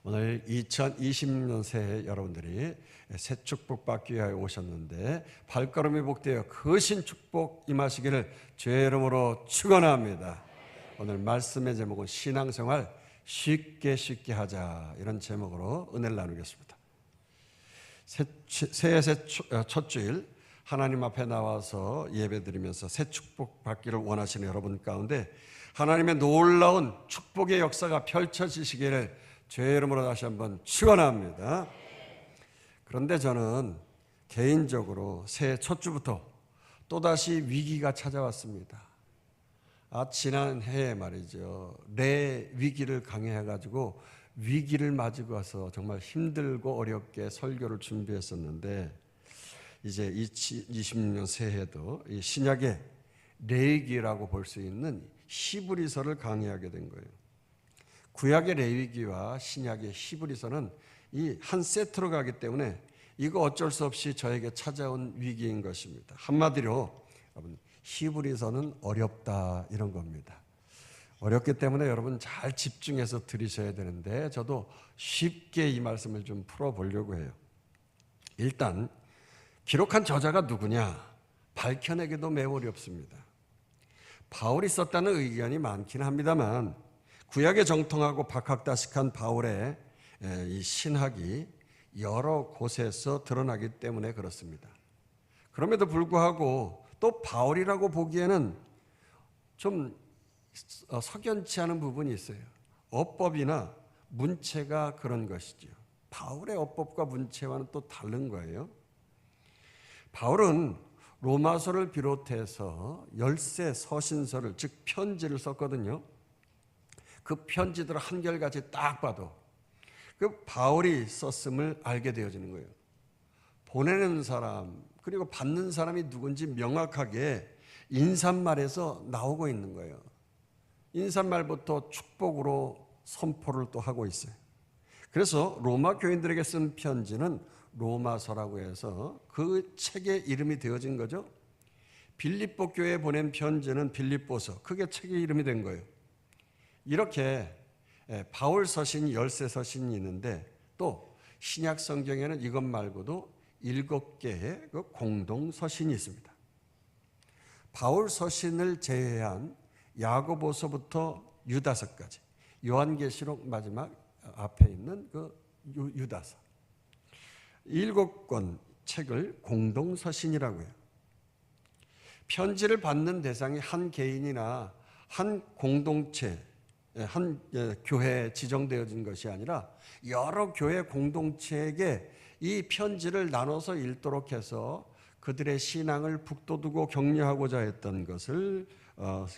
오늘 2020년 새해 여러분들이 새 축복 받기 위하여 오셨는데 발걸음이 복되어 거신 축복 임하시기를 주의 이름으로 축원합니다. 오늘 말씀의 제목은 신앙생활 쉽게 하자, 이런 제목으로 은혜를 나누겠습니다. 새해 첫 주일 하나님 앞에 나와서 예배드리면서 새 축복 받기를 원하시는 여러분 가운데 하나님의 놀라운 축복의 역사가 펼쳐지시기를 주의 이름으로 다시 한번 축원합니다. 그런데 저는 개인적으로 새해 첫 주부터 또다시 위기가 찾아왔습니다. 지난 해에 말이죠, 내 위기를 강해해가지고 위기를 맞이고 와서 정말 힘들고 어렵게 설교를 준비했었는데, 이제 2020년 새해도 이 신약의 레위기라고 볼 수 있는 히브리서를 강의하게 된 거예요. 구약의 레위기와 신약의 히브리서는 이 한 세트로 가기 때문에 이거 어쩔 수 없이 저에게 찾아온 위기인 것입니다. 한마디로 여러분, 히브리서는 어렵다, 이런 겁니다. 어렵기 때문에 여러분 잘 집중해서 들으셔야 되는데 저도 쉽게 이 말씀을 좀 풀어보려고 해요. 일단 기록한 저자가 누구냐 밝혀내기도 매우 어렵습니다. 바울이 썼다는 의견이 많긴 합니다만 구약에 정통하고 박학다식한 바울의 이 신학이 여러 곳에서 드러나기 때문에 그렇습니다. 그럼에도 불구하고 또 바울이라고 보기에는 좀 석연치 않은 부분이 있어요. 어법이나 문체가 그런 것이죠. 바울의 어법과 문체와는 또 다른 거예요. 바울은 로마서를 비롯해서 13 서신서를, 즉 편지를 썼거든요. 그 편지들을 한결같이 딱 봐도 그 바울이 썼음을 알게 되어지는 거예요. 보내는 사람 그리고 받는 사람이 누군지 명확하게 인사말에서 나오고 있는 거예요. 인사말부터 축복으로 선포를 또 하고 있어요. 그래서 로마 교인들에게 쓴 편지는 로마서라고 해서 그 책의 이름이 되어진 거죠. 빌립보 교회에 보낸 편지는 빌립보서, 그게 책의 이름이 된 거예요. 이렇게 바울 서신 13 서신이 있는데 또 신약 성경에는 이것 말고도 7개의 그 공동 서신이 있습니다. 바울 서신을 제외한 야고보서부터 유다서까지, 요한계시록 마지막 앞에 있는 그 유다서, 7권 책을 공동 서신이라고 해요. 편지를 받는 대상이 한 개인이나 한 공동체, 한 교회에 지정되어진 것이 아니라 여러 교회 공동체에게 이 편지를 나눠서 읽도록 해서 그들의 신앙을 북돋우고 격려하고자 했던 것을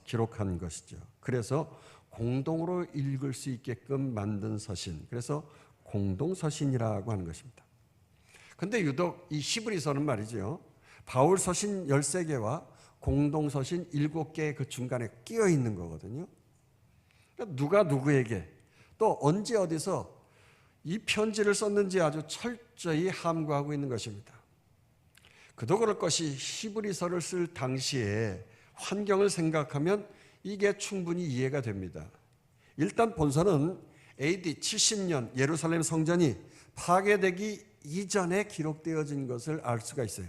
기록한 것이죠. 그래서 공동으로 읽을 수 있게끔 만든 서신, 그래서 공동서신이라고 하는 것입니다. 그런데 유독 이 히브리서는 말이죠, 바울 서신 13개와 공동서신 7개의 그 중간에 끼어 있는 거거든요. 누가 누구에게 또 언제 어디서 이 편지를 썼는지 아주 철저히 함구하고 있는 것입니다. 그도 그럴 것이 히브리서를 쓸 당시에 환경을 생각하면 이게 충분히 이해가 됩니다. 일단 본서는 AD 70년 예루살렘 성전이 파괴되기 이전에 기록되어진 것을 알 수가 있어요.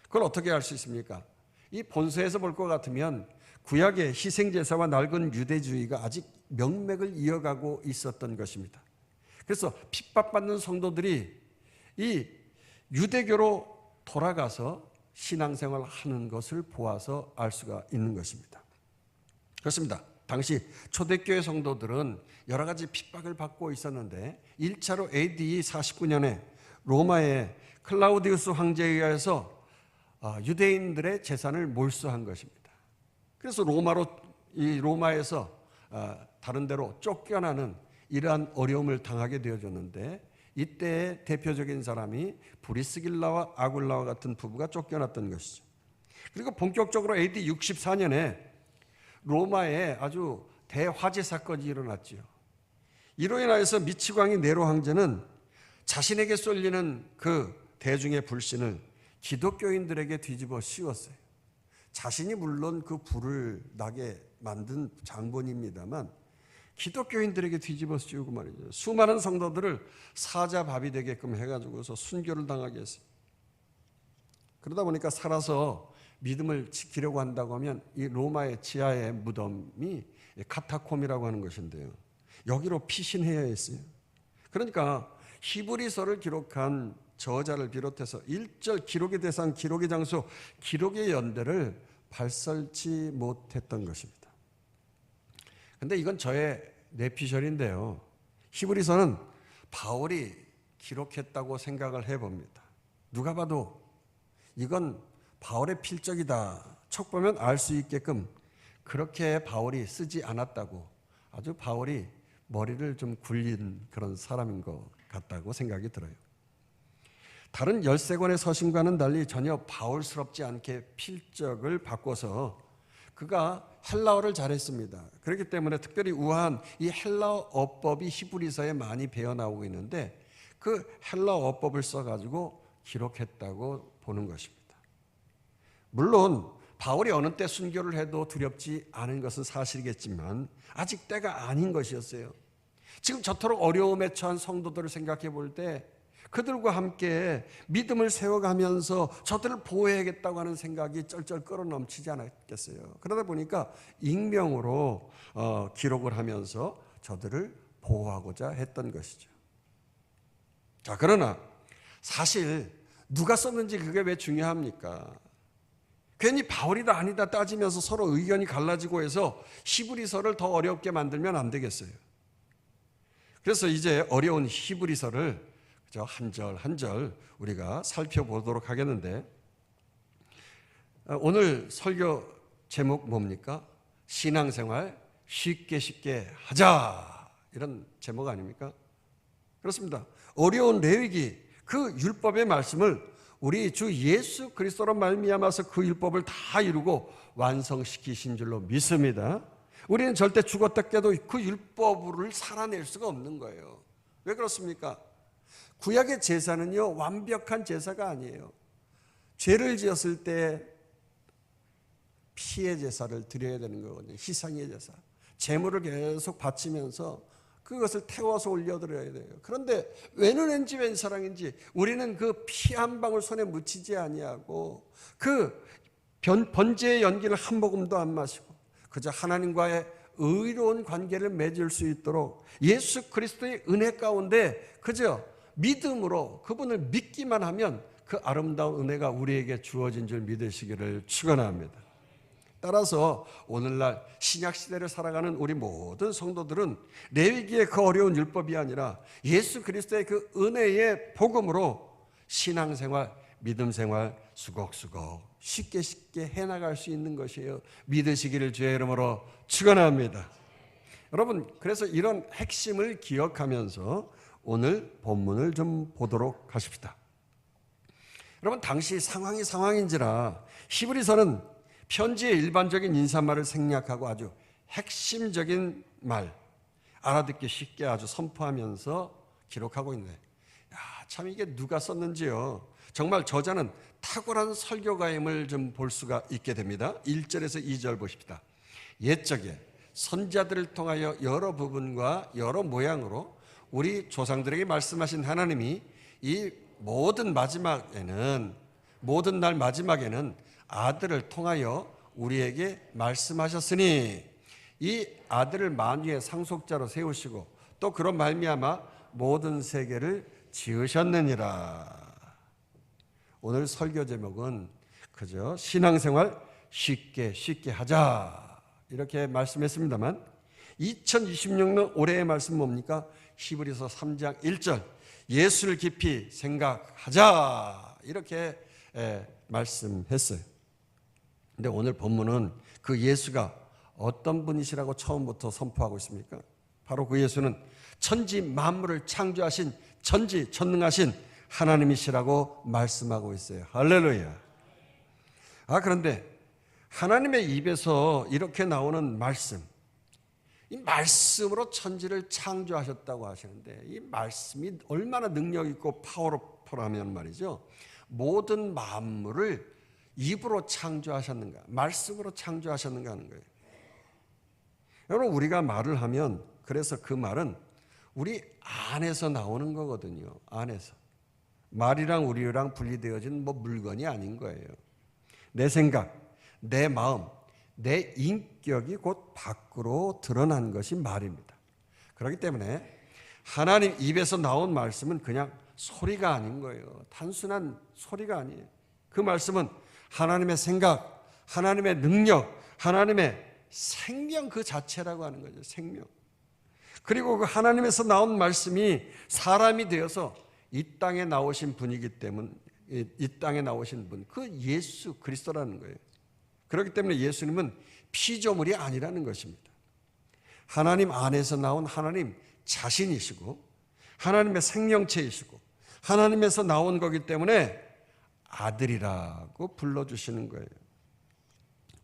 그걸 어떻게 알 수 있습니까? 이 본서에서 볼 것 같으면 구약의 희생제사와 낡은 유대주의가 아직 명맥을 이어가고 있었던 것입니다. 그래서 핍박받는 성도들이 이 유대교로 돌아가서 신앙생활을 하는 것을 보아서 알 수가 있는 것입니다. 그렇습니다. 당시 초대교회 성도들은 여러 가지 핍박을 받고 있었는데 1차로 AD 49년에 로마의 클라우디우스 황제에 의해서 유대인들의 재산을 몰수한 것입니다. 그래서 로마에서 다른 데로 쫓겨나는 이러한 어려움을 당하게 되어졌는데, 이때의 대표적인 사람이 브리스길라와 아굴라와 같은 부부가 쫓겨났던 것이죠. 그리고 본격적으로 AD 64년에 로마에 아주 대화재 사건이 일어났죠. 이로 인하여서 미치광이 네로 황제는 자신에게 쏠리는 그 대중의 불신을 기독교인들에게 뒤집어 씌웠어요. 자신이 물론 그 불을 나게 만든 장본입니다만 기독교인들에게 뒤집어 씌우고 말이죠. 수많은 성도들을 사자밥이 되게끔 해가지고서 순교를 당하게 했어요. 그러다 보니까 살아서 믿음을 지키려고 한다고 하면 이 로마의 지하의 무덤이 카타콤이라고 하는 것인데요. 여기로 피신해야 했어요. 그러니까 히브리서를 기록한 저자를 비롯해서 1절 기록의 대상, 기록의 장소, 기록의 연대를 발설치 못했던 것입니다. 근데 이건 저의 뇌피셜인데요. 히브리서는 바울이 기록했다고 생각을 해봅니다. 누가 봐도 이건 바울의 필적이다. 척 보면 알 수 있게끔 그렇게 바울이 쓰지 않았다고, 아주 바울이 머리를 좀 굴린 그런 사람인 것 같다고 생각이 들어요. 다른 13권의 서신과는 달리 전혀 바울스럽지 않게 필적을 바꿔서 그가 헬라어를 잘했습니다. 그렇기 때문에 특별히 우아한 이 헬라어 어법이 히브리서에 많이 배어나오고 있는데 그 헬라어 어법을 써가지고 기록했다고 보는 것입니다. 물론 바울이 어느 때 순교를 해도 두렵지 않은 것은 사실이겠지만 아직 때가 아닌 것이었어요. 지금 저토록 어려움에 처한 성도들을 생각해 볼 때 그들과 함께 믿음을 세워가면서 저들을 보호해야겠다고 하는 생각이 쩔쩔 끌어넘치지 않았겠어요. 그러다 보니까 익명으로 기록을 하면서 저들을 보호하고자 했던 것이죠. 자, 그러나 사실 누가 썼는지 그게 왜 중요합니까? 괜히 바울이다 아니다 따지면서 서로 의견이 갈라지고 해서 히브리서를 더 어렵게 만들면 안 되겠어요. 그래서 이제 어려운 히브리서를 한 절 한 절 우리가 살펴보도록 하겠는데, 오늘 설교 제목 뭡니까? 신앙생활 쉽게 하자, 이런 제목 아닙니까? 그렇습니다. 어려운 레위기 그 율법의 말씀을 우리 주 예수 그리스도로 말미암아서 그 율법을 다 이루고 완성시키신 줄로 믿습니다. 우리는 절대 죽었다 깨도 그 율법을 살아낼 수가 없는 거예요. 왜 그렇습니까? 구약의 제사는요, 완벽한 제사가 아니에요. 죄를 지었을 때 피의 제사를 드려야 되는 거거든요. 희생의 제사. 제물을 계속 바치면서 그것을 태워서 올려드려야 돼요. 그런데 웬은인지 웬사랑인지 우리는 그 피 한 방울 손에 묻히지 아니하고 그 번제의 연기를 한 모금도 안 마시고 그저 하나님과의 의로운 관계를 맺을 수 있도록 예수 그리스도의 은혜 가운데 그저 믿음으로 그분을 믿기만 하면 그 아름다운 은혜가 우리에게 주어진 줄 믿으시기를 축원합니다. 따라서 오늘날 신약시대를 살아가는 우리 모든 성도들은 레위기의 그 어려운 율법이 아니라 예수 그리스도의 그 은혜의 복음으로 신앙생활, 믿음생활 수곡수곡 쉽게 해나갈 수 있는 것이에요. 믿으시기를 주의 이름으로 축원합니다. 여러분, 그래서 이런 핵심을 기억하면서 오늘 본문을 좀 보도록 하십시다. 여러분, 당시 상황인지라 히브리서는 편지의 일반적인 인사말을 생략하고 아주 핵심적인 말, 알아듣기 쉽게 아주 선포하면서 기록하고 있네. 참 이게 누가 썼는지요. 정말 저자는 탁월한 설교가임을 좀 볼 수가 있게 됩니다. 1절에서 2절 보십시다. 옛적에 선자들을 통하여 여러 부분과 여러 모양으로 우리 조상들에게 말씀하신 하나님이 이 모든 날 마지막에는 아들을 통하여 우리에게 말씀하셨으니 이 아들을 만유의 상속자로 세우시고 또 그런 말미암아 모든 세계를 지으셨느니라. 오늘 설교 제목은 그저 신앙생활 쉽게 하자 이렇게 말씀했습니다만 2026년 올해의 말씀 뭡니까? 히브리서 3장 1절 예수를 깊이 생각하자 이렇게 말씀했어요. 근데 오늘 본문은 그 예수가 어떤 분이시라고 처음부터 선포하고 있습니까? 바로 그 예수는 천지 만물을 창조하신 전지전능하신 하나님이시라고 말씀하고 있어요. 할렐루야. 그런데 하나님의 입에서 이렇게 나오는 말씀, 이 말씀으로 천지를 창조하셨다고 하시는데 이 말씀이 얼마나 능력 있고 파워풀하면 말이죠. 모든 만물을 입으로 창조하셨는가, 말씀으로 창조하셨는가 하는 거예요. 여러분, 우리가 말을 하면 그래서 그 말은 우리 안에서 나오는 거거든요. 안에서. 말이랑 우리랑 분리되어진 물건이 아닌 거예요. 내 생각, 내 마음, 내 인격이 곧 밖으로 드러난 것이 말입니다. 그렇기 때문에 하나님 입에서 나온 말씀은 그냥 소리가 아닌 거예요. 단순한 소리가 아니에요. 그 말씀은 하나님의 생각, 하나님의 능력, 하나님의 생명 그 자체라고 하는 거죠. 생명. 그리고 그 하나님에서 나온 말씀이 사람이 되어서 이 땅에 나오신 분이기 때문에 이 땅에 나오신 분, 그 예수 그리스도라는 거예요. 그렇기 때문에 예수님은 피조물이 아니라는 것입니다. 하나님 안에서 나온 하나님 자신이시고 하나님의 생명체이시고 하나님에서 나온 거기 때문에 아들이라고 불러주시는 거예요.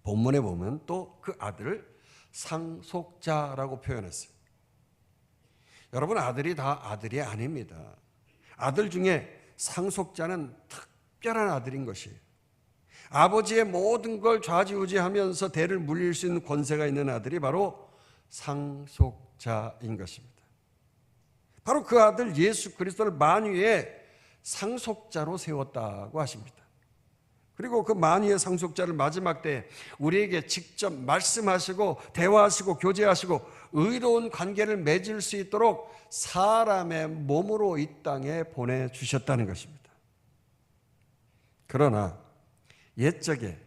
본문에 보면 또 그 아들을 상속자라고 표현했어요. 여러분, 아들이 다 아들이 아닙니다. 아들 중에 상속자는 특별한 아들인 것이에요. 아버지의 모든 걸 좌지우지하면서 대를 물릴 수 있는 권세가 있는 아들이 바로 상속자인 것입니다. 바로 그 아들 예수 그리스도를 만유의 상속자로 세웠다고 하십니다. 그리고 그 만유의 상속자를 마지막 때에 우리에게 직접 말씀하시고 대화하시고 교제하시고 의로운 관계를 맺을 수 있도록 사람의 몸으로 이 땅에 보내주셨다는 것입니다. 그러나 옛적에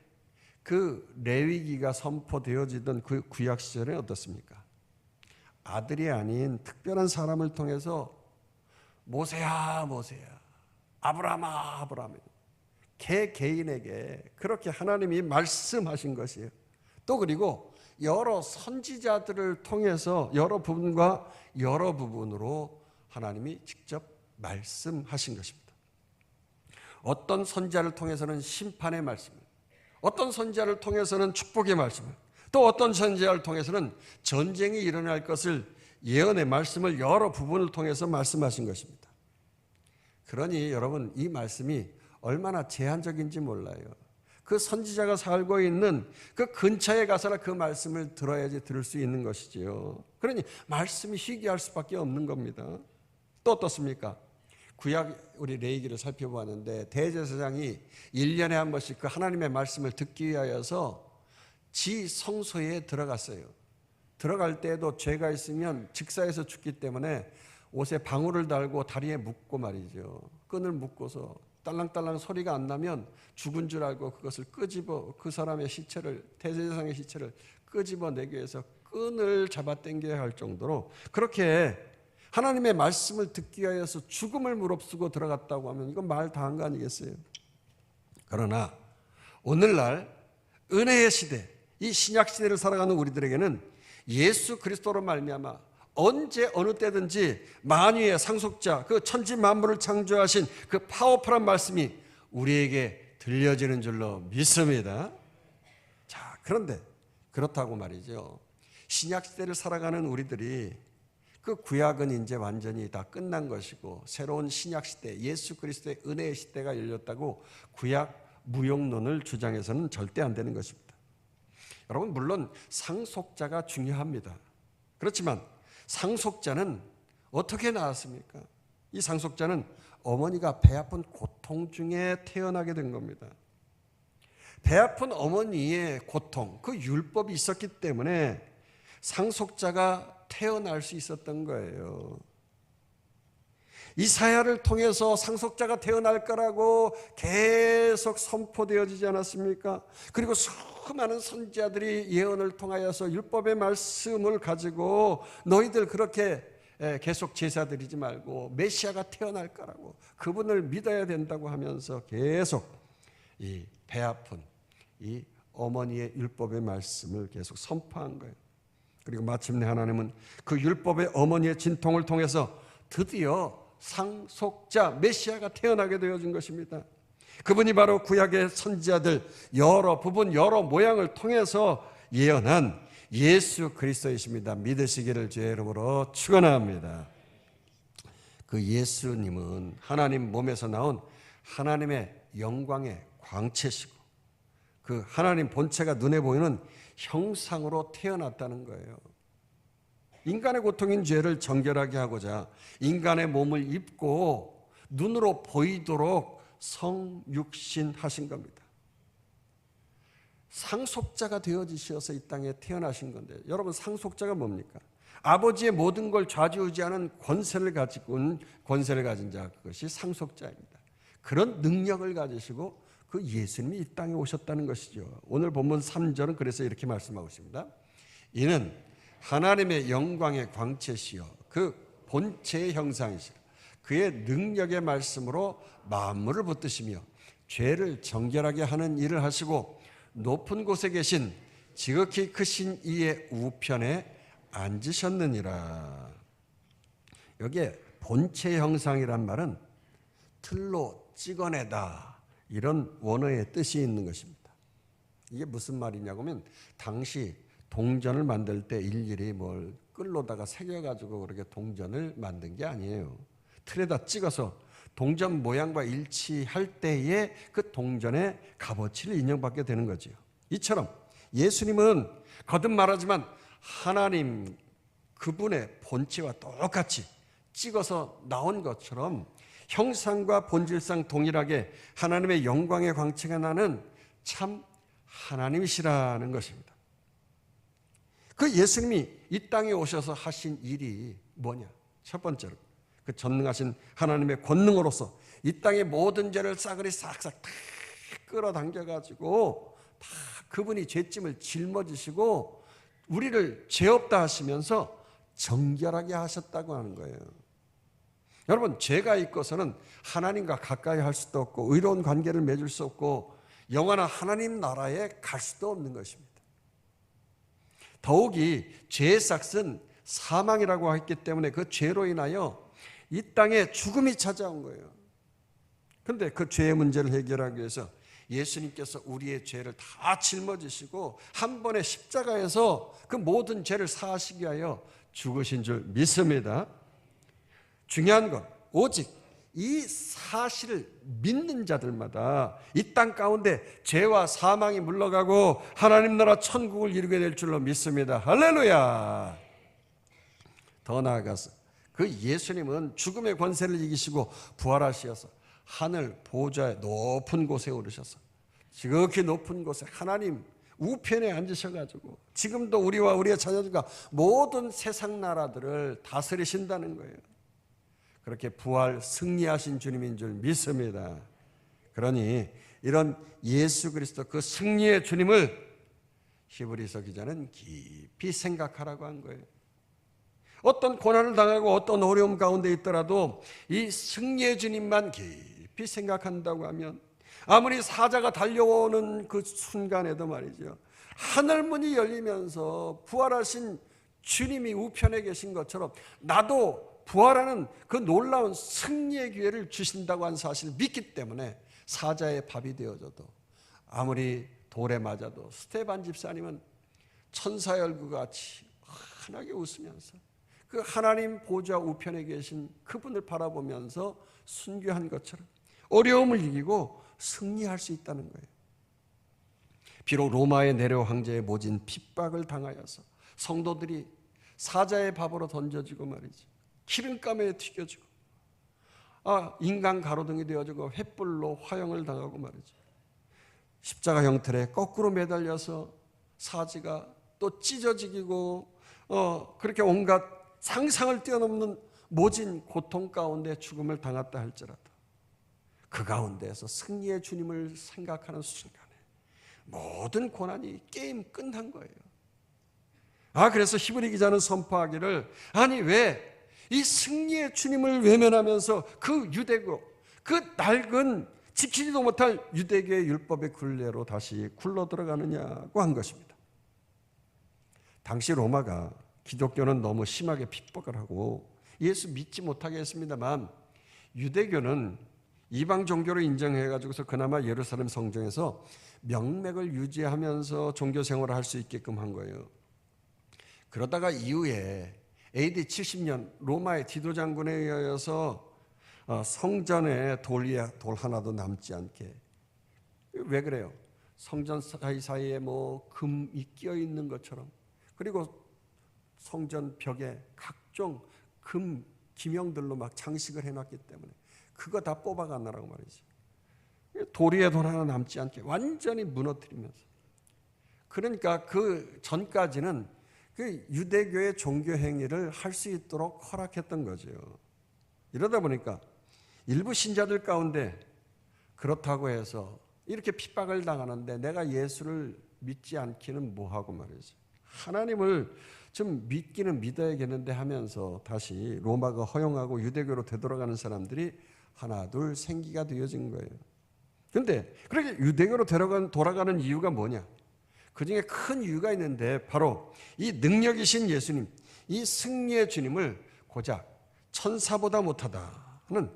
그 레위기가 선포되어지던 그 구약 시절에 어떻습니까? 아들이 아닌 특별한 사람을 통해서 모세야 모세야 아브라함아 아브라함 개개인에게 그렇게 하나님이 말씀하신 것이에요. 또 그리고 여러 선지자들을 통해서 여러 부분과 여러 부분으로 하나님이 직접 말씀하신 것입니다. 어떤 선지자를 통해서는 심판의 말씀을, 어떤 선지자를 통해서는 축복의 말씀을, 또 어떤 선지자를 통해서는 전쟁이 일어날 것을 예언의 말씀을 여러 부분을 통해서 말씀하신 것입니다. 그러니 여러분, 이 말씀이 얼마나 제한적인지 몰라요. 그 선지자가 살고 있는 그 근처에 가서나 그 말씀을 들어야지 들을 수 있는 것이지요. 그러니 말씀이 희귀할 수밖에 없는 겁니다. 또 어떻습니까? 구약 우리 레위기를 살펴보았는데 대제사장이 1년에 한 번씩 그 하나님의 말씀을 듣기 위하여서 지 성소에 들어갔어요. 들어갈 때에도 죄가 있으면 직사해서 죽기 때문에 옷에 방울을 달고 다리에 묶고 말이죠. 끈을 묶고서 딸랑딸랑 소리가 안 나면 죽은 줄 알고 그것을 끄집어 그 사람의 시체를, 대제사장의 시체를 끄집어내기 위해서 끈을 잡아당겨야 할 정도로 그렇게 하나님의 말씀을 듣기 위해서 죽음을 무릅쓰고 들어갔다고 하면 이건 말 다 한 거 아니겠어요? 그러나 오늘날 은혜의 시대, 이 신약 시대를 살아가는 우리들에게는 예수 그리스도로 말미암아 언제 어느 때든지 만유의 상속자, 그 천지 만물을 창조하신 그 파워풀한 말씀이 우리에게 들려지는 줄로 믿습니다. 자, 그런데 그렇다고 말이죠. 신약 시대를 살아가는 우리들이 그 구약은 이제 완전히 다 끝난 것이고 새로운 신약 시대, 예수 그리스도의 은혜의 시대가 열렸다고 구약 무용론을 주장해서는 절대 안 되는 것입니다. 여러분, 물론 상속자가 중요합니다. 그렇지만 상속자는 어떻게 나왔습니까? 이 상속자는 어머니가 배 아픈 고통 중에 태어나게 된 겁니다. 배 아픈 어머니의 고통, 그 율법이 있었기 때문에 상속자가 태어날 수 있었던 거예요. 이사야를 통해서 상속자가 태어날 거라고 계속 선포되어지지 않았습니까? 그리고 수많은 선지자들이 예언을 통하여서 율법의 말씀을 가지고 너희들 그렇게 계속 제사 드리지 말고 메시아가 태어날 거라고 그분을 믿어야 된다고 하면서 계속 이 배 아픈 이 어머니의 율법의 말씀을 계속 선포한 거예요. 그리고 마침내 하나님은 그 율법의 어머니의 진통을 통해서 드디어 상속자 메시아가 태어나게 되어진 것입니다. 그분이 바로 구약의 선지자들 여러 부분 여러 모양을 통해서 예언한 예수 그리스도이십니다. 믿으시기를 주의 이름으로 축원합니다. 그 예수님은 하나님 몸에서 나온 하나님의 영광의 광채시고 그 하나님 본체가 눈에 보이는 형상으로 태어났다는 거예요. 인간의 고통인 죄를 정결하게 하고자 인간의 몸을 입고 눈으로 보이도록 성육신하신 겁니다. 상속자가 되어지셔서 이 땅에 태어나신 건데, 여러분 상속자가 뭡니까? 아버지의 모든 걸 좌지우지하는 권세를 가진 자, 그것이 상속자입니다. 그런 능력을 가지시고 그 예수님이 이 땅에 오셨다는 것이죠. 오늘 본문 3절은 그래서 이렇게 말씀하고 있습니다. 이는 하나님의 영광의 광채시요 그 본체의 형상이시라. 그의 능력의 말씀으로 만물을 붙드시며 죄를 정결하게 하는 일을 하시고 높은 곳에 계신 지극히 크신 이의 우편에 앉으셨느니라. 여기에 본체의 형상이란 말은 틀로 찍어내다, 이런 원어의 뜻이 있는 것입니다. 이게 무슨 말이냐고 하면, 당시 동전을 만들 때 일일이 뭘 끌로다가 새겨가지고 그렇게 동전을 만든 게 아니에요. 틀에다 찍어서 동전 모양과 일치할 때에 그 동전의 값어치를 인정받게 되는 거죠. 이처럼 예수님은 거듭 말하지만 하나님 그분의 본체와 똑같이 찍어서 나온 것처럼 형상과 본질상 동일하게 하나님의 영광의 광채가 나는 참 하나님이시라는 것입니다. 그 예수님이 이 땅에 오셔서 하신 일이 뭐냐? 첫 번째로 그 전능하신 하나님의 권능으로서 이 땅의 모든 죄를 싸그리 싹싹 다 끌어당겨가지고 다 그분이 죄짐을 짊어지시고 우리를 죄 없다 하시면서 정결하게 하셨다고 하는 거예요. 여러분, 죄가 있고서는 하나님과 가까이 할 수도 없고 의로운 관계를 맺을 수 없고 영원한 하나님 나라에 갈 수도 없는 것입니다. 더욱이 죄의 삭은 사망이라고 했기 때문에 그 죄로 인하여 이 땅에 죽음이 찾아온 거예요. 그런데 그 죄의 문제를 해결하기 위해서 예수님께서 우리의 죄를 다 짊어지시고 한 번의 십자가에서 그 모든 죄를 사하시기 위하여 죽으신 줄 믿습니다. 중요한 건 오직 이 사실을 믿는 자들마다 이 땅 가운데 죄와 사망이 물러가고 하나님 나라 천국을 이루게 될 줄로 믿습니다. 할렐루야. 더 나아가서 그 예수님은 죽음의 권세를 이기시고 부활하셔서 하늘 보좌의 높은 곳에 오르셔서 지극히 높은 곳에 하나님 우편에 앉으셔가지고 지금도 우리와 우리의 자녀들과 모든 세상 나라들을 다스리신다는 거예요. 그렇게 부활 승리하신 주님인 줄 믿습니다. 그러니 이런 예수 그리스도 그 승리의 주님을 히브리서 기자는 깊이 생각하라고 한 거예요. 어떤 고난을 당하고 어떤 어려움 가운데 있더라도 이 승리의 주님만 깊이 생각한다고 하면 아무리 사자가 달려오는 그 순간에도 말이죠, 하늘문이 열리면서 부활하신 주님이 우편에 계신 것처럼 나도 부활하는 그 놀라운 승리의 기회를 주신다고 한 사실을 믿기 때문에 사자의 밥이 되어져도 아무리 돌에 맞아도 스테반 집사님은 천사의 얼굴같이 환하게 웃으면서 그 하나님 보좌 우편에 계신 그분을 바라보면서 순교한 것처럼 어려움을 이기고 승리할 수 있다는 거예요. 비록 로마의 네로 황제의 모진 핍박을 당하여서 성도들이 사자의 밥으로 던져지고 말이죠, 기름감에 튀겨지고 인간 가로등이 되어지고 횃불로 화형을 당하고 말이죠, 십자가 형틀에 거꾸로 매달려서 사지가 또 찢어지고 그렇게 온갖 상상을 뛰어넘는 모진 고통 가운데 죽음을 당했다 할지라도 그 가운데에서 승리의 주님을 생각하는 순간에 모든 고난이 게임 끝난 거예요. 그래서 히브리 기자는 선포하기를, 아니 왜 이 승리의 주님을 외면하면서 그 유대교, 그 낡은 지키지도 못할 유대교의 율법의 굴레로 다시 굴러 들어가느냐고 한 것입니다. 당시 로마가 기독교는 너무 심하게 핍박을 하고 예수 믿지 못하게 했습니다만 유대교는 이방 종교를 인정해가지고서 그나마 예루살렘 성전에서 명맥을 유지하면서 종교 생활을 할 수 있게끔 한 거예요. 그러다가 이후에 AD 70년 로마의 디도 장군에 의하여서 성전에 돌 하나도 남지 않게. 왜 그래요? 성전 사이사이에 뭐 금이 끼어 있는 것처럼, 그리고 성전 벽에 각종 금 기명들로 막 장식을 해놨기 때문에 그거 다 뽑아가느라고 말이지. 도리에 돌 하나 남지 않게 완전히 무너뜨리면서. 그러니까 그 전까지는 그 유대교의 종교 행위를 할 수 있도록 허락했던 거죠. 이러다 보니까 일부 신자들 가운데 그렇다고 해서 이렇게 핍박을 당하는데 내가 예수를 믿지 않기는 뭐하고 말이죠. 하나님을 좀 믿기는 믿어야겠는데 하면서 다시 로마가 허용하고 유대교로 되돌아가는 사람들이 하나 둘 생기가 되어진 거예요. 그런데 그렇게 유대교로 돌아가는 이유가 뭐냐? 그 중에 큰 이유가 있는데 바로 이 능력이신 예수님, 이 승리의 주님을 고작 천사보다 못하다는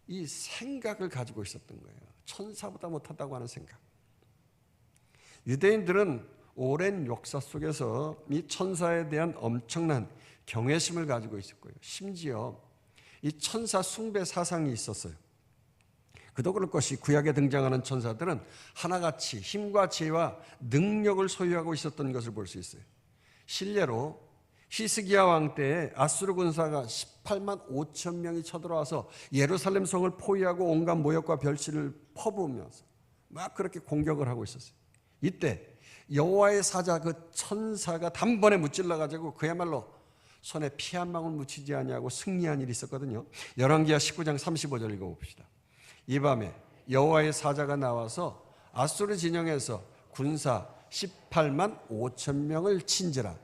이 생각을 가지고 있었던 거예요. 천사보다 못하다고 하는 생각. 유대인들은 오랜 역사 속에서 이 천사에 대한 엄청난 경외심을 가지고 있었고요. 심지어 이 천사 숭배 사상이 있었어요. 그도 그럴 것이 구약에 등장하는 천사들은 하나같이 힘과 지혜와 능력을 소유하고 있었던 것을 볼 수 있어요. 실례로 히스기야 왕 때에 아수르 군사가 18만 5천 명이 쳐들어와서 예루살렘 성을 포위하고 온갖 모욕과 별시를 퍼부으면서 막 그렇게 공격을 하고 있었어요. 이때 여호와의 사자 그 천사가 단번에 무찔러 가지고 그야말로 손에 피 한 방울 묻히지 아니하고 승리한 일이 있었거든요. 열왕기하 19장 35절 읽어봅시다. 이 밤에 여호와의 사자가 나와서 아수르 진영에서 군사 18만 5천 명을 친지라.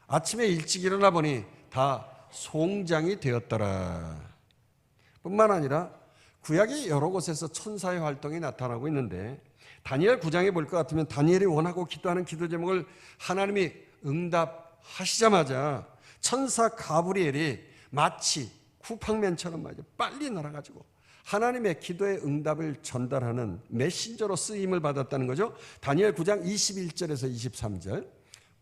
아침에 일찍 일어나 보니 다 송장이 되었더라. 뿐만 아니라 구약의 여러 곳에서 천사의 활동이 나타나고 있는데 다니엘 9장에 볼 것 같으면 다니엘이 원하고 기도하는 기도 제목을 하나님이 응답하시자마자 천사 가브리엘이 마치 쿠팡맨처럼 말이죠. 빨리 날아가지고 하나님의 기도의 응답을 전달하는 메신저로 쓰임을 받았다는 거죠. 다니엘 9장 21절에서 23절.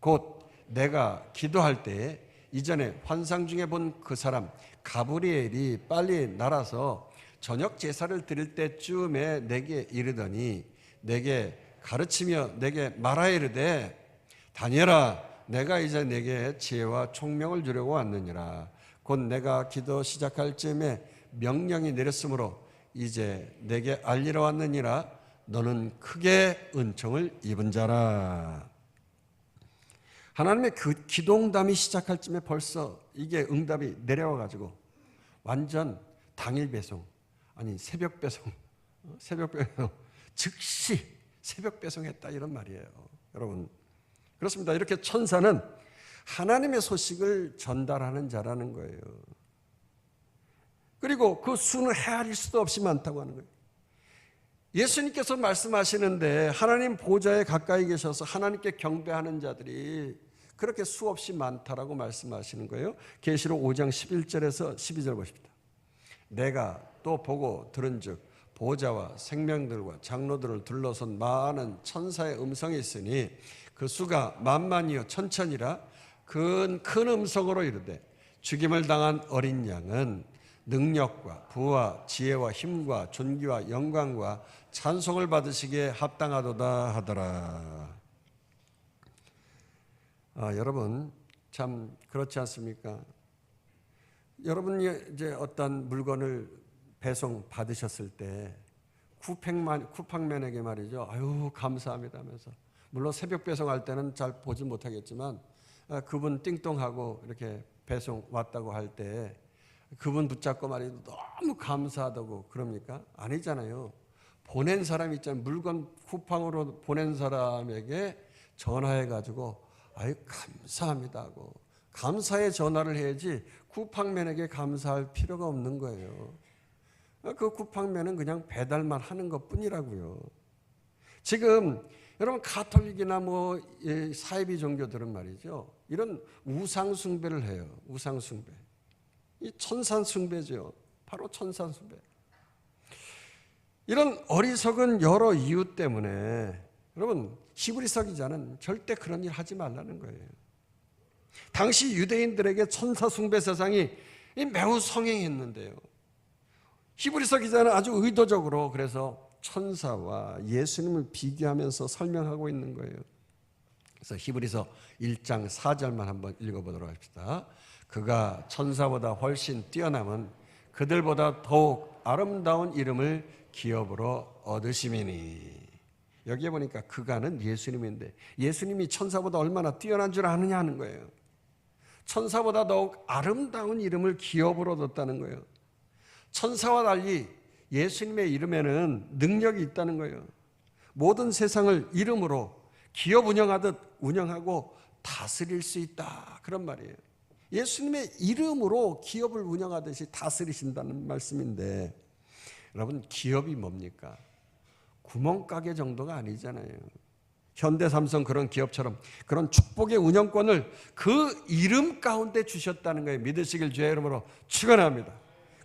곧 내가 기도할 때에 이전에 환상 중에 본 그 사람 가브리엘이 빨리 날아서 저녁 제사를 드릴 때쯤에 내게 이르더니 내게 가르치며 내게 말하 이르되 다니엘아 내가 이제 내게 지혜와 총명을 주려고 왔느니라. 곧 내가 기도 시작할 즈음에 명령이 내렸으므로 이제 내게 알리러 왔느니라. 너는 크게 은총을 입은 자라. 하나님의 그 기도응답이 시작할 쯤에 벌써 이게 응답이 내려와 가지고 완전 당일 배송, 아니 새벽 배송, 즉시 새벽 배송했다 이런 말이에요. 여러분 그렇습니다. 이렇게 천사는 하나님의 소식을 전달하는 자라는 거예요. 그리고 그 수는 헤아릴 수도 없이 많다고 하는 거예요. 예수님께서 말씀하시는데 하나님 보좌에 가까이 계셔서 하나님께 경배하는 자들이 그렇게 수없이 많다라고 말씀하시는 거예요. 계시록 5장 11절에서 12절 보십니다. 내가 또 보고 들은즉 보좌와 생명들과 장로들을 둘러선 많은 천사의 음성이 있으니 그 수가 만만이요 천천이라 큰 음성으로 이르되 죽임을 당한 어린 양은 능력과 부와 지혜와 힘과 존귀와 영광과 찬송을 받으시기에 합당하도다 하더라. 여러분 참 그렇지 않습니까? 여러분이 이제 어떤 물건을 배송 받으셨을 때 쿠팡맨에게 말이죠. 아유 감사합니다 하면서 물론 새벽 배송할 때는 잘 보지 못하겠지만 그분 띵동하고 이렇게 배송 왔다고 할 때 그분 붙잡고 말이죠. 너무 감사하다고 그럽니까? 아니잖아요. 보낸 사람 있잖아요. 물건 쿠팡으로 보낸 사람에게 전화해가지고 아유 감사합니다 하고 감사의 전화를 해야지 쿠팡맨에게 감사할 필요가 없는 거예요. 그 쿠팡맨은 그냥 배달만 하는 것뿐이라고요. 지금 여러분 가톨릭이나 뭐 사이비 종교들은 말이죠. 이런 우상 숭배를 해요. 우상 숭배. 이 천산 숭배죠. 바로 천산 숭배. 이런 어리석은 여러 이유 때문에 여러분 히브리서 기자는 절대 그런 일 하지 말라는 거예요. 당시 유대인들에게 천사 숭배 세상이 매우 성행했는데요. 히브리서 기자는 아주 의도적으로 그래서 천사와 예수님을 비교하면서 설명하고 있는 거예요. 그래서 히브리서 1장 4절만 한번 읽어보도록 합시다. 그가 천사보다 훨씬 뛰어남은 그들보다 더욱 아름다운 이름을 기업으로 얻으심이니. 여기에 보니까 그가는 예수님인데 예수님이 천사보다 얼마나 뛰어난 줄 아느냐 하는 거예요. 천사보다 더욱 아름다운 이름을 기업으로 얻었다는 거예요. 천사와 달리 예수님의 이름에는 능력이 있다는 거예요. 모든 세상을 이름으로 기업 운영하듯 운영하고 다스릴 수 있다, 그런 말이에요. 예수님의 이름으로 기업을 운영하듯이 다스리신다는 말씀인데, 여러분, 기업이 뭡니까? 구멍가게 정도가 아니잖아요. 현대삼성 그런 기업처럼 그런 축복의 운영권을 그 이름 가운데 주셨다는 거예요. 믿으시길 주의 이름으로 축원합니다.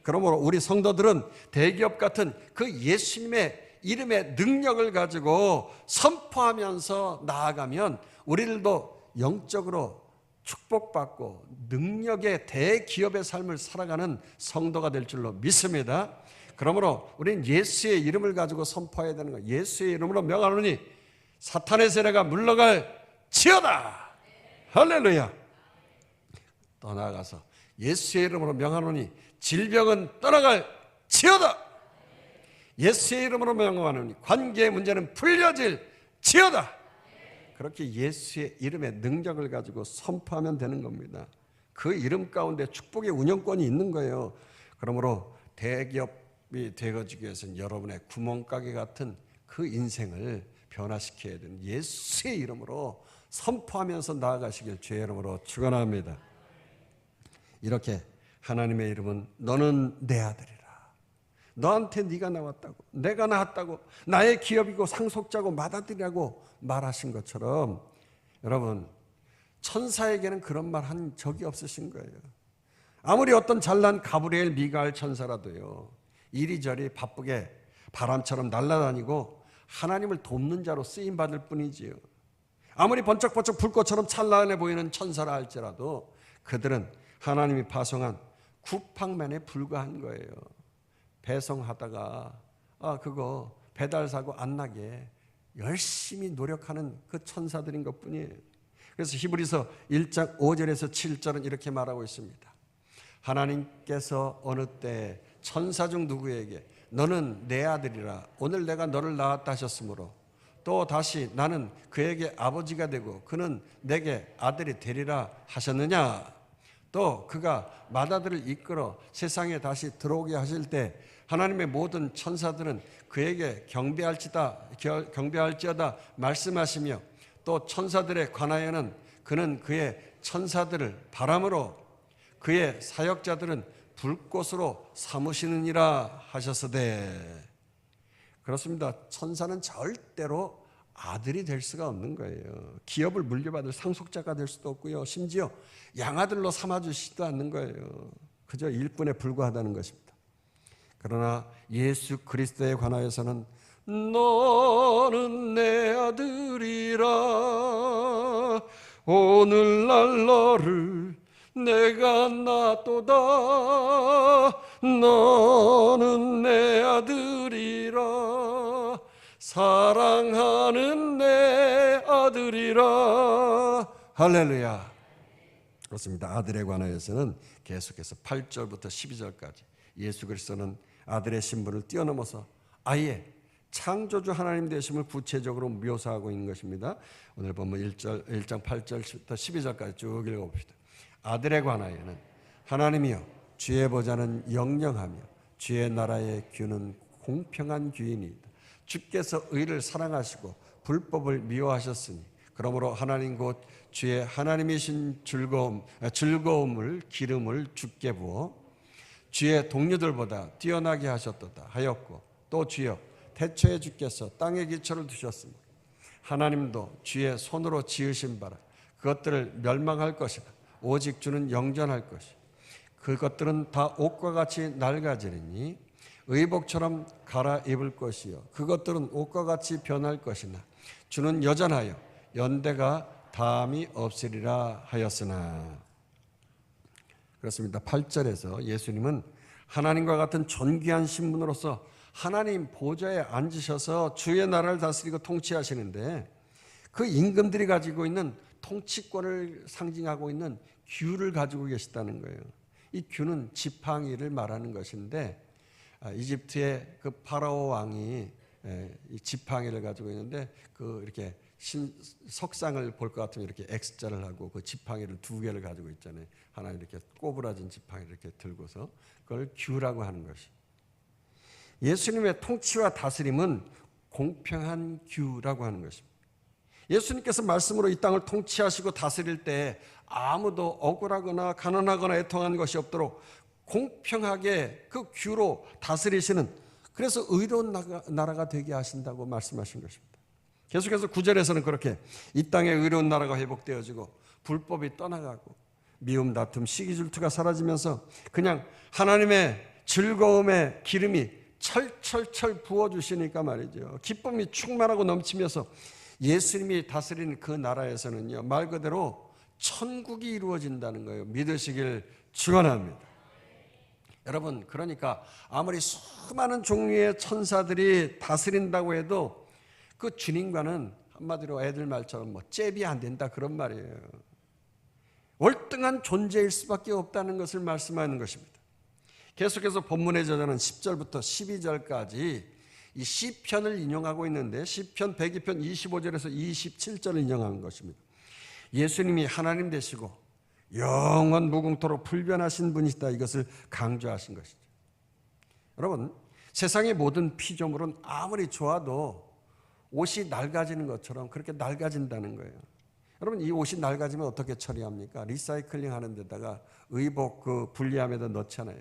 그러므로 우리 성도들은 대기업 같은 그 예수님의 이름의 능력을 가지고 선포하면서 나아가면 우리들도 영적으로 축복받고 능력의 대기업의 삶을 살아가는 성도가 될 줄로 믿습니다. 그러므로 우리는 예수의 이름을 가지고 선포해야 되는 거예요. 예수의 이름으로 명하노니 사탄의 세례가 물러갈 지어다. 할렐루야. 더 나아가서 예수의 이름으로 명하노니 질병은 떠나갈 지어다. 예수의 이름으로 명하노니 관계의 문제는 풀려질 지어다. 그렇게 예수의 이름의 능력을 가지고 선포하면 되는 겁니다. 그 이름 가운데 축복의 운영권이 있는 거예요. 그러므로 대기업이 되어지기 위해서는 여러분의 구멍가게 같은 그 인생을 변화시켜야 되는 예수의 이름으로 선포하면서 나아가시길 주의 이름으로 축원합니다. 이렇게 하나님의 이름은 너는 내 아들이라, 너한테 네가 나왔다고, 내가 낳았다고, 나의 기업이고 상속자고 맏아들이라고 말하신 것처럼, 여러분, 천사에게는 그런 말 한 적이 없으신 거예요. 아무리 어떤 잘난 가브리엘 미가엘 천사라도요, 이리저리 바쁘게 바람처럼 날아다니고 하나님을 돕는 자로 쓰임받을 뿐이지요. 아무리 번쩍번쩍 불꽃처럼 찬란해 보이는 천사라 할지라도 그들은 하나님이 파송한 쿠팡맨에 불과한 거예요. 배송하다가 그거 배달사고 안 나게 열심히 노력하는 그 천사들인 것뿐이에요. 그래서 히브리서 1장 5절에서 7절은 이렇게 말하고 있습니다. 하나님께서 어느 때 천사 중 누구에게 너는 내 아들이라 오늘 내가 너를 낳았다 하셨으므로 또 다시 나는 그에게 아버지가 되고 그는 내게 아들이 되리라 하셨느냐. 또 그가 맏아들을 이끌어 세상에 다시 들어오게 하실 때 하나님의 모든 천사들은 그에게 경배할지어다 말씀하시며 또 천사들에 관하여는 그는 그의 천사들을 바람으로 그의 사역자들은 불꽃으로 삼으시느니라 하셨으되. 그렇습니다. 천사는 절대로 아들이 될 수가 없는 거예요. 기업을 물려받을 상속자가 될 수도 없고요. 심지어 양아들로 삼아주시지도 않는 거예요. 그저 일꾼에 불과하다는 것입니다. 그러나 예수 그리스도에 관하여서는 너는 내 아들이라 오늘날 너를 내가 낳도다 너는 내 아들이라 사랑하는 내 아들이라. 할렐루야. 그렇습니다. 아들에 관하여서는 계속해서 8절부터 12절까지 예수 그리스도는 아들의 신분을 뛰어넘어서 아예 창조주 하나님 되심을 구체적으로 묘사하고 있는 것입니다. 오늘 보면 1장 8절부터 12절까지 쭉 읽어봅시다. 아들에 관하여는 하나님이여 주의 보좌는 영영하며 주의 나라의 규는 공평한 규이니이다. 주께서 의를 사랑하시고 불법을 미워하셨으니 그러므로 하나님 곧 주의 하나님이신 즐거움을 기름을 주께 부어 주의 동료들보다 뛰어나게 하셨도다 하였고 또 주여 태초에 주께서 땅에 기초를 두셨으니 하나님도 주의 손으로 지으신 바라 그것들을 멸망할 것이라 오직 주는 영전할 것이 그것들은 다 옷과 같이 낡아지리니 의복처럼 갈아입을 것이요 그것들은 옷과 같이 변할 것이나 주는 여전하여 연대가 다함이 없으리라 하였으나. 그렇습니다. 8절에서 예수님은 하나님과 같은 존귀한 신분으로서 하나님 보좌에 앉으셔서 주의 나라를 다스리고 통치하시는데 그 임금들이 가지고 있는 통치권을 상징하고 있는 규를 가지고 계시다는 거예요. 이 규는 지팡이를 말하는 것인데 이집트의 그 파라오 왕이 이 지팡이를 가지고 있는데 그 이렇게 석상을 볼 것 같으면 이렇게 X자를 하고 그 지팡이를 두 개를 가지고 있잖아요. 하나 이렇게 꼬부라진 지팡이를 이렇게 들고서 그걸 규라고 하는 것이. 예수님의 통치와 다스림은 공평한 규라고 하는 것입니다. 예수님께서 말씀으로 이 땅을 통치하시고 다스릴 때 아무도 억울하거나 가난하거나 애통한 것이 없도록 공평하게 그 규로 다스리시는, 그래서 의로운 나라가 되게 하신다고 말씀하신 것입니다. 계속해서 9절에서는 그렇게 이 땅에 의로운 나라가 회복되어지고 불법이 떠나가고 미움, 다툼, 시기 질투가 사라지면서 그냥 하나님의 즐거움의 기름이 철철철 부어주시니까 말이죠. 기쁨이 충만하고 넘치면서 예수님이 다스리는 그 나라에서는요, 말 그대로 천국이 이루어진다는 거예요. 믿으시길 축원합니다. 여러분, 그러니까 아무리 수많은 종류의 천사들이 다스린다고 해도 그 주님과는 한마디로 애들 말처럼 뭐 잽이 안 된다 그런 말이에요. 월등한 존재일 수밖에 없다는 것을 말씀하는 것입니다. 계속해서 본문의 저자는 10절부터 12절까지 이 시편을 인용하고 있는데 시편 102편 25절에서 27절을 인용하는 것입니다. 예수님이 하나님 되시고 영원 무궁토록 불변하신 분이시다, 이것을 강조하신 것이죠. 여러분, 세상의 모든 피조물은 아무리 좋아도 옷이 낡아지는 것처럼 그렇게 낡아진다는 거예요. 여러분, 이 옷이 낡아지면 어떻게 처리합니까? 리사이클링 하는 데다가 의복 그 분리함에다 넣잖아요.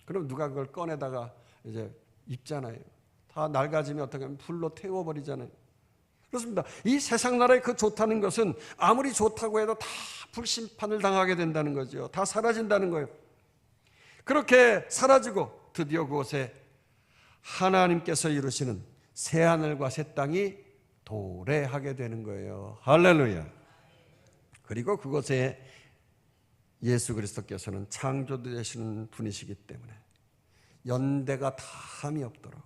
그럼 누가 그걸 꺼내다가 이제 입잖아요. 다 낡아지면 어떻게 하면 불로 태워버리잖아요. 그렇습니다. 이 세상 나라에 그 좋다는 것은 아무리 좋다고 해도 다 불심판을 당하게 된다는 거죠. 다 사라진다는 거예요. 그렇게 사라지고 드디어 그곳에 하나님께서 이루시는 새하늘과 새 땅이 도래하게 되는 거예요. 할렐루야. 그리고 그곳에 예수 그리스도께서는 창조주 되시는 분이시기 때문에 연대가 다함이 없도록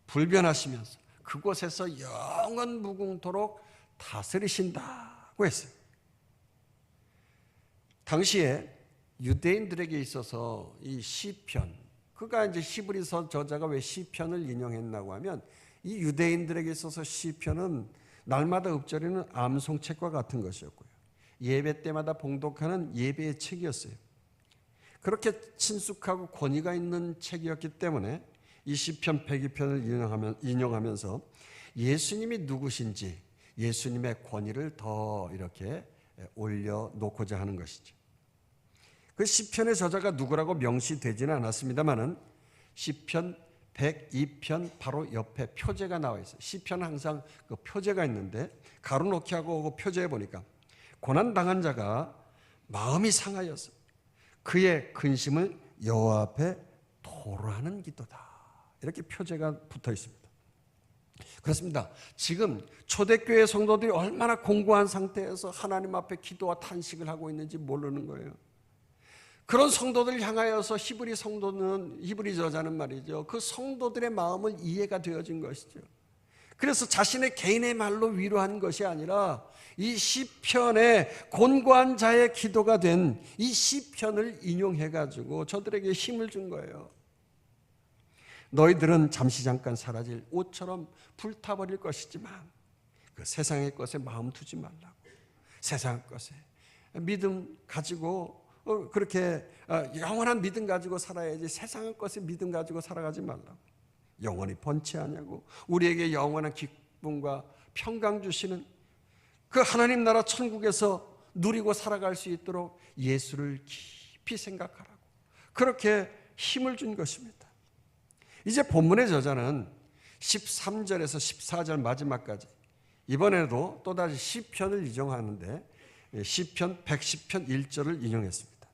불변하시면서 그곳에서 영원 무궁토록 다스리신다고 했어요. 당시에 유대인들에게 있어서 이 시편, 그가 이제 히브리서 저자가 왜 시편을 인용했나고 하면 이 유대인들에게 있어서 시편은 날마다 읊조리는 암송책과 같은 것이었고요. 예배 때마다 봉독하는 예배의 책이었어요. 그렇게 친숙하고 권위가 있는 책이었기 때문에 이 시편 102편을 인용하면서 예수님이 누구신지 예수님의 권위를 더 이렇게 올려놓고자 하는 것이죠. 그 시편의 저자가 누구라고 명시되지는 않았습니다만은 시편 102편 바로 옆에 표제가 나와 있어요. 시편은 항상 그 표제가 있는데 가로놓기 하고 그 표제에 보니까 고난당한 자가 마음이 상하여서 그의 근심을 여호와 앞에 토로하는 기도다, 이렇게 표제가 붙어 있습니다. 그렇습니다. 지금 초대교회 성도들이 얼마나 공고한 상태에서 하나님 앞에 기도와 탄식을 하고 있는지 모르는 거예요. 그런 성도들을 향하여서 히브리 저자는 말이죠, 그 성도들의 마음을 이해가 되어진 것이죠. 그래서 자신의 개인의 말로 위로한 것이 아니라 이 시편의 곤고한 자의 기도가 된 이 시편을 인용해가지고 저들에게 힘을 준 거예요. 너희들은 잠시 잠깐 사라질 옷처럼 불타버릴 것이지만 그 세상의 것에 마음 두지 말라고. 세상의 것에 믿음 가지고 그렇게 영원한 믿음 가지고 살아야지 세상의 것에 믿음 가지고 살아가지 말라고. 영원히 번치 않냐고. 우리에게 영원한 기쁨과 평강 주시는 그 하나님 나라 천국에서 누리고 살아갈 수 있도록 예수를 깊이 생각하라고, 그렇게 힘을 준 것입니다. 이제 본문의 저자는 13절에서 14절 마지막까지 이번에도 또다시 시편을 인용하는데 시편 110편 1절을 인용했습니다.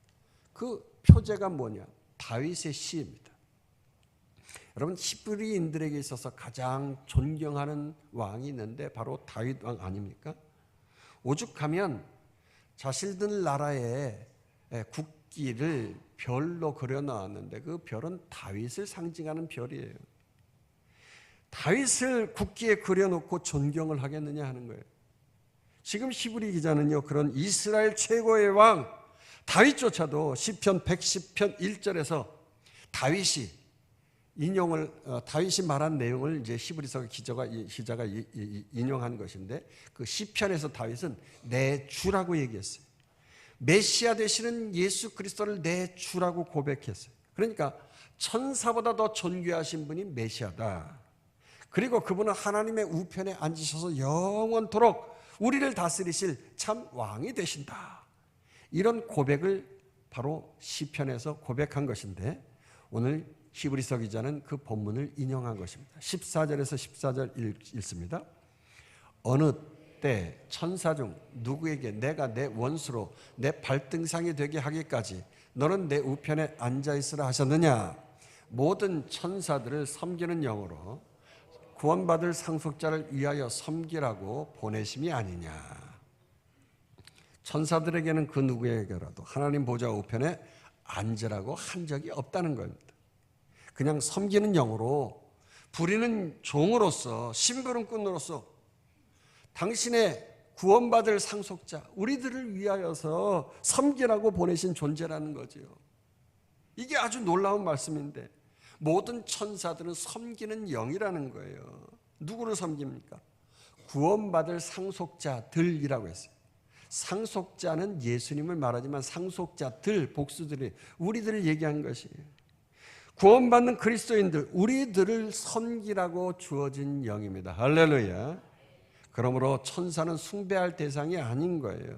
그 표제가 뭐냐? 다윗의 시입니다. 여러분, 히브리인들에게 있어서 가장 존경하는 왕이 있는데 바로 다윗 왕 아닙니까? 오죽하면 자신들 나라의 국기를 별로 그려놨는데 그 별은 다윗을 상징하는 별이에요. 다윗을 국기에 그려놓고 존경을 하겠느냐 하는 거예요. 지금 히브리 기자는요, 그런 이스라엘 최고의 왕 다윗조차도 시편 110편 1절에서 다윗이 말한 내용을 이제 히브리서 기자가 인용한 것인데, 그 시편에서 다윗은 내 주라고 얘기했어요. 메시아 되시는 예수 그리스도를 내 주라고 고백했어요. 그러니까 천사보다 더 존귀하신 분이 메시아다. 그리고 그분은 하나님의 우편에 앉으셔서 영원토록 우리를 다스리실 참 왕이 되신다. 이런 고백을 바로 시편에서 고백한 것인데, 오늘 히브리서 기자는 그 본문을 인용한 것입니다. 14절에서 14절 읽습니다. 어느 때 천사 중 누구에게 내가 내 원수로 내 발등상이 되게 하기까지 너는 내 우편에 앉아있으라 하셨느냐. 모든 천사들을 섬기는 영으로 구원받을 상속자를 위하여 섬기라고 보내심이 아니냐. 천사들에게는 그 누구에게라도 하나님 보좌 우편에 앉으라고 한 적이 없다는 겁니다. 그냥 섬기는 영으로, 부리는 종으로서, 심부름꾼으로서 당신의 구원받을 상속자, 우리들을 위하여서 섬기라고 보내신 존재라는 거죠. 이게 아주 놀라운 말씀인데, 모든 천사들은 섬기는 영이라는 거예요. 누구를 섬깁니까? 구원받을 상속자들이라고 했어요. 상속자는 예수님을 말하지만 상속자들, 복수들이 우리들을 얘기한 것이에요. 구원받는 그리스도인들, 우리들을 섬기라고 주어진 영입니다. 할렐루야. 그러므로 천사는 숭배할 대상이 아닌 거예요.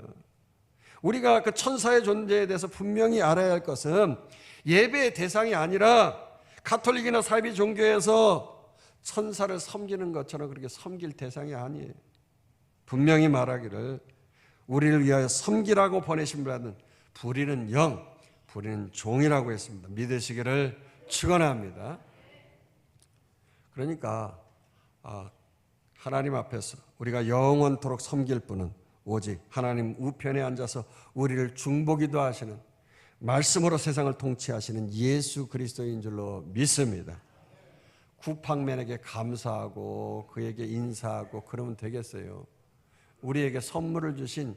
우리가 그 천사의 존재에 대해서 분명히 알아야 할 것은 예배의 대상이 아니라, 가톨릭이나 사이비 종교에서 천사를 섬기는 것처럼 그렇게 섬길 대상이 아니에요. 분명히 말하기를 우리를 위하여 섬기라고 보내신 분은 부리는 영, 부리는 종이라고 했습니다. 믿으시기를 축원합니다. 그러니까 하나님 앞에서 우리가 영원토록 섬길 분은 오직 하나님 우편에 앉아서 우리를 중보기도 하시는, 말씀으로 세상을 통치하시는 예수 그리스도인 줄로 믿습니다. 쿠팡맨에게 감사하고 그에게 인사하고 그러면 되겠어요? 우리에게 선물을 주신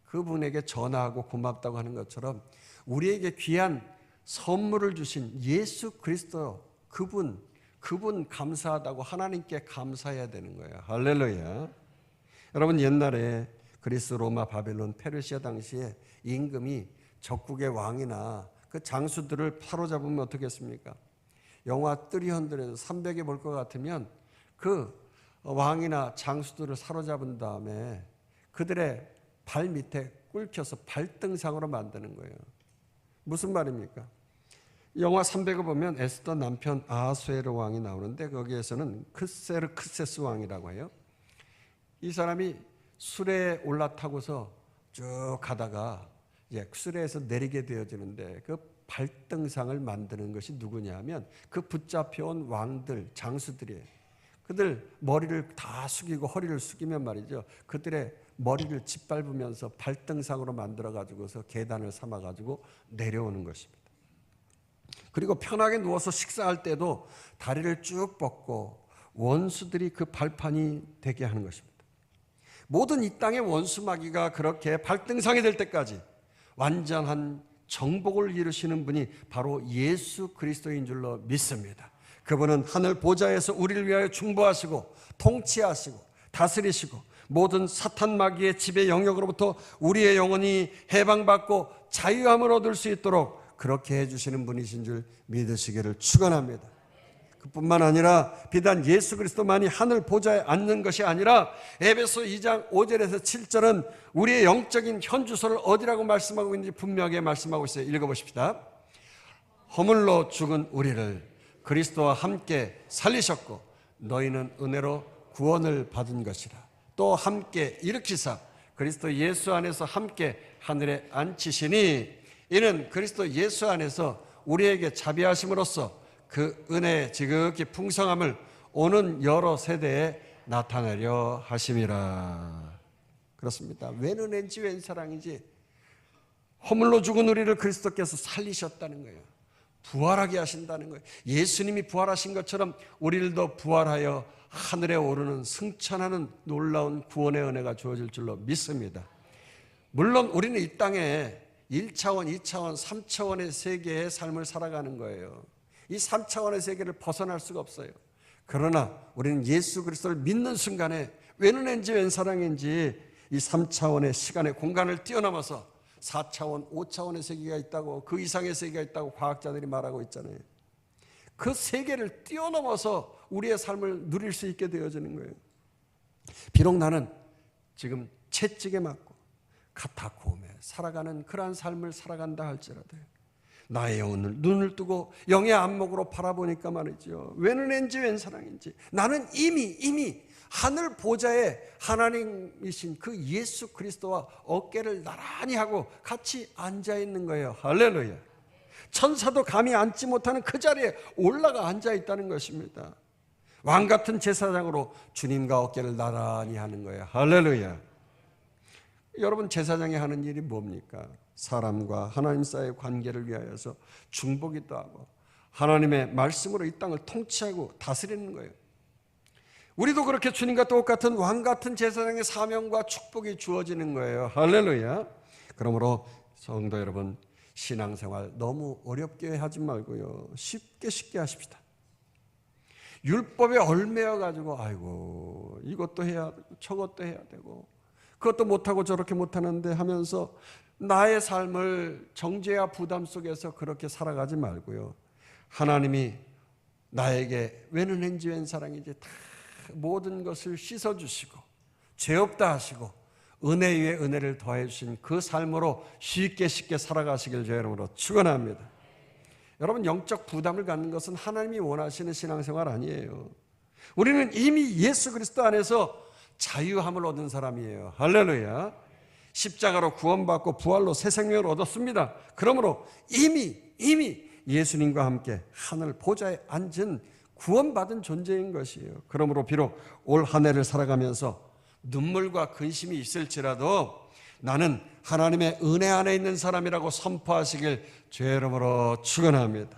그분에게 전화하고 고맙다고 하는 것처럼 우리에게 귀한 선물을 주신 예수 그리스도, 그분 감사하다고 하나님께 감사해야 되는 거예요. 할렐루야. 여러분, 옛날에 그리스, 로마, 바벨론, 페르시아 당시에 임금이 적국의 왕이나 그 장수들을 사로잡으면 어떻게 했습니까? 영화 300에서 300에 볼 것 같으면 그 왕이나 장수들을 사로잡은 다음에 그들의 발 밑에 꿇혀서 발등상으로 만드는 거예요. 무슨 말입니까? 영화 300을 보면 에스더 남편 아하수에로 왕이 나오는데, 거기에서는 크세르크세스 왕이라고 해요. 이 사람이 수레에 올라타고서 쭉 가다가 이제 수레에서 내리게 되어지는데, 그 발등상을 만드는 것이 누구냐면 그 붙잡혀온 왕들, 장수들이에요. 그들 머리를 다 숙이고 허리를 숙이면 말이죠, 그들의 머리를 짓밟으면서 발등상으로 만들어가지고서 계단을 삼아가지고 내려오는 것입니다. 그리고 편하게 누워서 식사할 때도 다리를 쭉 뻗고 원수들이 그 발판이 되게 하는 것입니다. 모든 이 땅의 원수마귀가 그렇게 발등상이 될 때까지 완전한 정복을 이루시는 분이 바로 예수 그리스도인 줄로 믿습니다. 그분은 하늘 보좌에서 우리를 위하여 중보하시고 통치하시고 다스리시고 모든 사탄 마귀의 지배 영역으로부터 우리의 영혼이 해방받고 자유함을 얻을 수 있도록 그렇게 해주시는 분이신 줄 믿으시기를 축원합니다. 그뿐만 아니라 비단 예수 그리스도만이 하늘 보좌에 앉는 것이 아니라 에베소 2장 5절에서 7절은 우리의 영적인 현주소를 어디라고 말씀하고 있는지 분명하게 말씀하고 있어요. 읽어보십시다. 허물로 죽은 우리를 그리스도와 함께 살리셨고 너희는 은혜로 구원을 받은 것이라. 또 함께 일으키사 그리스도 예수 안에서 함께 하늘에 앉히시니 이는 그리스도 예수 안에서 우리에게 자비하심으로써 그 은혜의 지극히 풍성함을 오는 여러 세대에 나타내려 하심이라. 그렇습니다. 웬 은혜인지 웬 사랑인지 허물로 죽은 우리를 그리스도께서 살리셨다는 거예요. 부활하게 하신다는 거예요. 예수님이 부활하신 것처럼 우리들도 부활하여 하늘에 오르는 승천하는 놀라운 구원의 은혜가 주어질 줄로 믿습니다. 물론 우리는 이 땅에 1차원, 2차원, 3차원의 세계의 삶을 살아가는 거예요. 이 3차원의 세계를 벗어날 수가 없어요. 그러나 우리는 예수 그리스도를 믿는 순간에 웬은인지 웬사랑인지 이 3차원의 시간의 공간을 뛰어넘어서 4차원, 5차원의 세계가 있다고, 그 이상의 세계가 있다고 과학자들이 말하고 있잖아요. 그 세계를 뛰어넘어서 우리의 삶을 누릴 수 있게 되어지는 거예요. 비록 나는 지금 채찍에 맞고 카타콤에 살아가는 그러한 삶을 살아간다 할지라도 나의 영혼을 눈을 뜨고 영의 안목으로 바라보니까 말이죠, 웬은인지 웬사랑인지 나는 이미 하늘 보좌에 하나님이신 그 예수 그리스도와 어깨를 나란히 하고 같이 앉아있는 거예요. 할렐루야. 천사도 감히 앉지 못하는 그 자리에 올라가 앉아있다는 것입니다. 왕같은 제사장으로 주님과 어깨를 나란히 하는 거예요. 할렐루야. 여러분, 제사장이 하는 일이 뭡니까? 사람과 하나님 사이의 관계를 위하여서 중보기도 하고 하나님의 말씀으로 이 땅을 통치하고 다스리는 거예요. 우리도 그렇게 주님과 똑같은 왕같은 제사장의 사명과 축복이 주어지는 거예요. 할렐루야. 그러므로 성도 여러분, 신앙생활 너무 어렵게 하지 말고요, 쉽게 하십시다. 율법에 얽매여 가지고 아이고 이것도 해야 되고 저것도 해야 되고 그것도 못하고 저렇게 못하는데 하면서 나의 삶을 정죄와 부담 속에서 그렇게 살아가지 말고요, 하나님이 나에게 웬은인지 웬사랑인지 다 모든 것을 씻어주시고 죄 없다 하시고 은혜 위에 은혜를 더해 주신 그 삶으로 쉽게 살아가시길 주의 이름으로 축원합니다. 여러분, 영적 부담을 갖는 것은 하나님이 원하시는 신앙생활 아니에요. 우리는 이미 예수 그리스도 안에서 자유함을 얻은 사람이에요. 할렐루야. 십자가로 구원받고 부활로 새 생명을 얻었습니다. 그러므로 이미 예수님과 함께 하늘 보좌에 앉은 구원받은 존재인 것이에요. 그러므로 비록 올 한 해를 살아가면서 눈물과 근심이 있을지라도 나는 하나님의 은혜 안에 있는 사람이라고 선포하시길 주의 이름으로 축원합니다.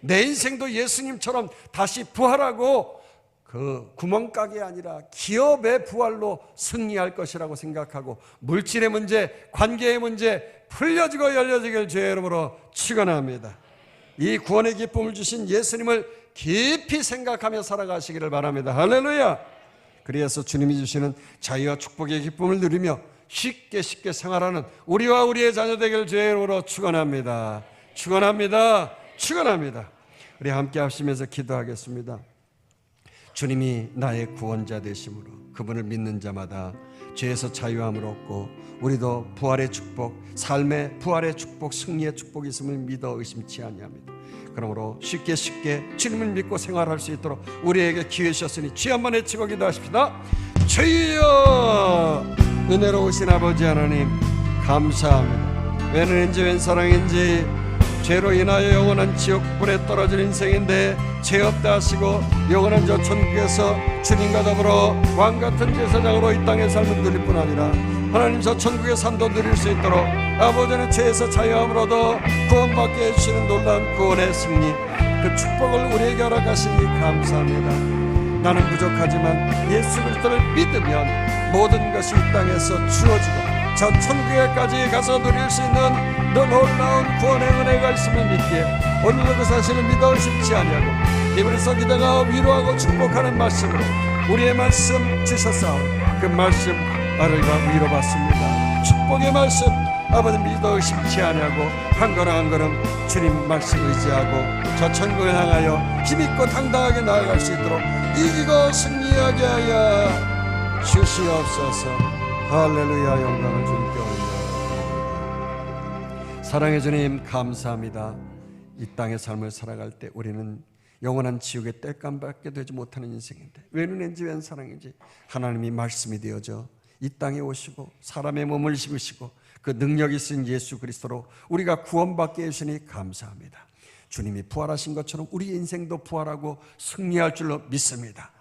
내 인생도 예수님처럼 다시 부활하고 그 구멍가게 아니라 기업의 부활로 승리할 것이라고 생각하고 물질의 문제, 관계의 문제 풀려지고 열려지길 주의 이름으로 축원합니다. 이 구원의 기쁨을 주신 예수님을 깊이 생각하며 살아가시기를 바랍니다. 할렐루야. 그래서 주님이 주시는 자유와 축복의 기쁨을 누리며 쉽게 생활하는 우리와 우리의 자녀 되길 주의 이름으로 축원합니다. 우리 함께 하시면서 기도하겠습니다. 주님이 나의 구원자 되심으로 그분을 믿는 자마다 죄에서 자유함을 얻고 우리도 부활의 축복, 삶의 부활의 축복, 승리의 축복이 있음을 믿어 의심치 아니합니다. 그러므로 쉽게 주님을 믿고 생활할 수 있도록 우리에게 기회 주셨으니 주여 한번 외치고 기도하십시다. 주여, 은혜로우신 아버지 하나님 감사합니다. 웬은인지 웬사랑인지 죄로 인하여 영원한 지옥불에 떨어진 인생인데 죄 없다 하시고 영원한 저 천국에서 주님과 더불어 왕같은 제사장으로 이 땅의 삶을 누릴 뿐 아니라 하나님 저 천국의 삶도 누릴 수 있도록 아버지는 죄에서 자유함을 얻어 구원받게 해주시는 놀라운 구원의 승리, 그 축복을 우리에게 허락하시니 감사합니다. 나는 부족하지만 예수 그리스도를 믿으면 모든 것이 이 땅에서 주어지고 저 천국에까지 가서 누릴 수 있는 너 놀라운 구원의 은혜가 있음을 믿기에 오늘도 그 사실을 믿어 의심치 아니하고 이번에서 기다가 위로하고 축복하는 말씀으로 우리의 말씀 주셨사오니 그 말씀 아들과 위로받습니다. 축복의 말씀 아버지 믿어 의심치 아니하고 한 걸음 한 걸음 주님 말씀 의지하고 저 천국을 향하여 힘있고 당당하게 나아갈 수 있도록 이기고 승리하게 하여 주시옵소서. 할렐루야. 영광을 주님께 올려드립니다. 사랑의 주님 감사합니다. 이 땅의 삶을 살아갈 때 우리는 영원한 지옥의 땔감밖에 되지 못하는 인생인데 웬은인지 웬사랑인지 하나님이 말씀이 되어져 이 땅에 오시고 사람의 몸을 입으시고 그 능력이 있으신 예수 그리스도로 우리가 구원받게 해주시니 감사합니다. 주님이 부활하신 것처럼 우리 인생도 부활하고 승리할 줄로 믿습니다.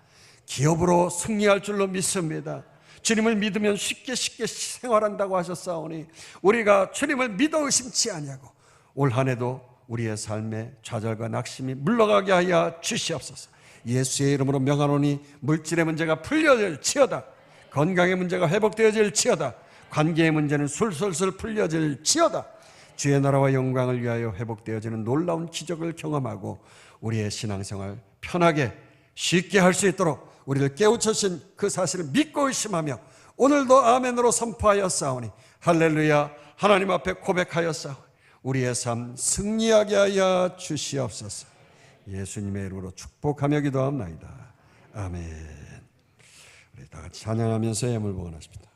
기업으로 승리할 줄로 믿습니다. 주님을 믿으면 쉽게 생활한다고 하셨사오니 우리가 주님을 믿어 의심치 아니하고 올 한 해도 우리의 삶에 좌절과 낙심이 물러가게 하여 주시옵소서. 예수의 이름으로 명하노니 물질의 문제가 풀려질지어다. 건강의 문제가 회복되어질지어다. 관계의 문제는 술술술 풀려질지어다. 주의 나라와 영광을 위하여 회복되어지는 놀라운 기적을 경험하고 우리의 신앙생활 편하게 쉽게 할 수 있도록 우리를 깨우치신 그 사실을 믿고 의심하며 오늘도 아멘으로 선포하여 싸우니 할렐루야. 하나님 앞에 고백하여 싸우니 우리의 삶 승리하게 하여 주시옵소서. 예수님의 이름으로 축복하며 기도합나이다. 아멘. 우리 다 같이 찬양하면서 예물 보관하십니다.